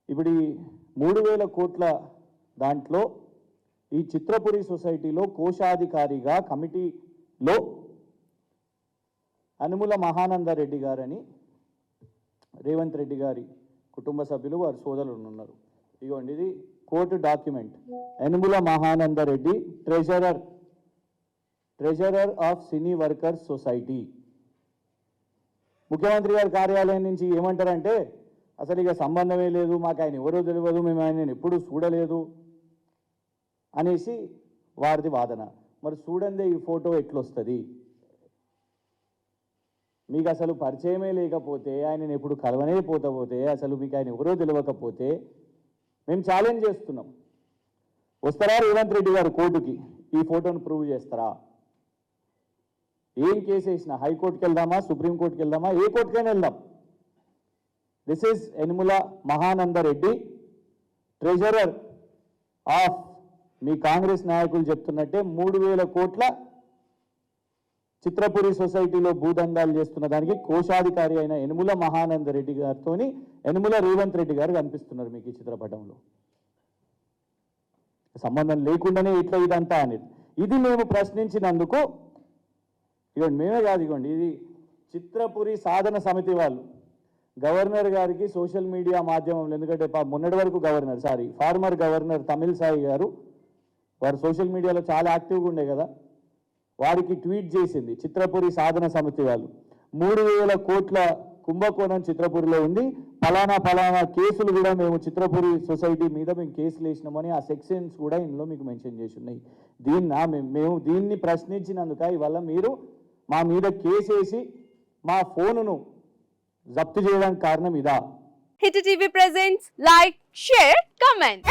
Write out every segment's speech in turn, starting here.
ఇప్పుడు ఈ 3,000 కోట్ల దాంట్లో ఈ చిత్రపురి సొసైటీలో కోశాధికారిగా కమిటీలో అనుముల మహానందరెడ్డి గారని రేవంత్ రెడ్డి గారి కుటుంబ సభ్యులు వారి సోదరులు ఉన్నారు. ఇదిగోండి, ఇది court document. Yanamala Mahanandareddy treasurer of cine workers society. ముఖ్యమంత్రి గారి కార్యాలయం నుంచి ఏమంటారంటే అసలు ఇక సంబంధమే లేదు, మాకు ఆయన ఎవరో తెలియదు, మేము ఆయన ఎప్పుడూ చూడలేదు అనేసి వారిది వాదన. మరి చూడందే ఈ ఫోటో ఎట్లొస్తుంది? మీకు అసలు పరిచయమే లేకపోతే, ఆయనను ఎప్పుడు కలవనే పోతే, అసలు మీకు ఆయన ఎవరో తెలియకపోతే మేము ఛాలెంజ్ చేస్తున్నాం. వస్తారా రేవంత్ రెడ్డి గారు కోర్టుకి? ఈ ఫోటోను ప్రూవ్ చేస్తారా? ఏం కేసు వేసినా హైకోర్టుకి వెళ్దామా, సుప్రీంకోర్టుకి వెళ్దామా, ఏ కోర్టుకైనా వెళ్దాం. This is Yanamala Mahanandareddy, treasurer of, మీ కాంగ్రెస్ నాయకులు చెప్తున్నట్టే 3,000 కోట్ల చిత్రపురి సొసైటీలో భూదందాలు చేస్తున్న దానికి కోశాధికారి అయిన యనుమల మహానందరెడ్డి గారితో యనుమల రేవంత్ రెడ్డి గారు కనిపిస్తున్నారు మీకు ఈ చిత్రపటంలో. సంబంధం లేకుండానే ఇట్లా ఇదంతా అనేది ఇది మేము ప్రశ్నించినందుకు, ఇవ్వండి మేమే కాదు, ఇవ్వండి ఇది చిత్రపురి సాధన సమితి వాళ్ళు గవర్నర్ గారికి సోషల్ మీడియా మాధ్యమంలో, ఎందుకంటే మొన్నటి వరకు ఫార్మర్ గవర్నర్ తమిళసాయి గారు వారు సోషల్ మీడియాలో చాలా యాక్టివ్గా ఉండే కదా, వారికి ట్వీట్ చేసింది చిత్రపురి సాధన సమితి వాళ్ళు. 3,000 కోట్ల కుంభకోణం చిత్రపురిలో ఉంది, ఫలానా కేసులు కూడా మేము చిత్రపురి సొసైటీ మీద మేము కేసులు వేసినామని ఆ సెక్షన్స్ కూడా ఇందులో మీకు మెన్షన్ చేసి ఉన్నాయి. మేము దీన్ని ప్రశ్నించినందుక ఇవాళ మీరు మా మీద కేసు వేసి మా ఫోనును జప్తు చేయడానికి కారణం ఇదా? Hit TV presents like, share, comment.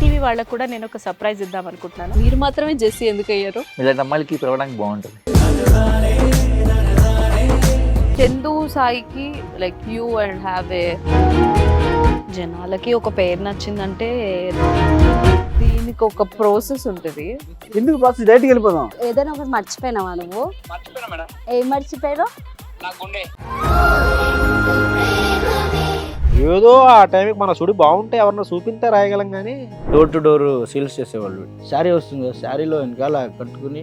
TV వాళ్ళకు కూడా నేను ఒక సర్ప్రైజ్ ఇద్దాం అనుకుంటున్నాను. మీరు మాత్రమే జెస్సీ ఎందుకు అయ్యారు? ఇలాంటి అమ్మాయిలకి పిలవడానికి బాగుంటుంది. చందు సాయికి like you and have a, జనాలకి ఒక పేరు నచ్చిందంటే దీనికి ఒక ప్రాసెస్ ఉంటుంది. ఎందుకు ప్రాసెస్? డైరెక్ట్కి వెళ్ళిపోదాం. ఏదైనా ఒకటి మర్చిపోయినావా నువ్వు? ఏం మర్చిపోయావు? ఏదో ఆ టైంకి మన సుడి బాగుంటే ఎవరన్నా చూపిస్తే రాయగలం కానీ డోర్ టు డోర్ సేల్స్ చేసేవాళ్ళు. శారీ వస్తుంది, శారీలో వెనకాల కట్టుకుని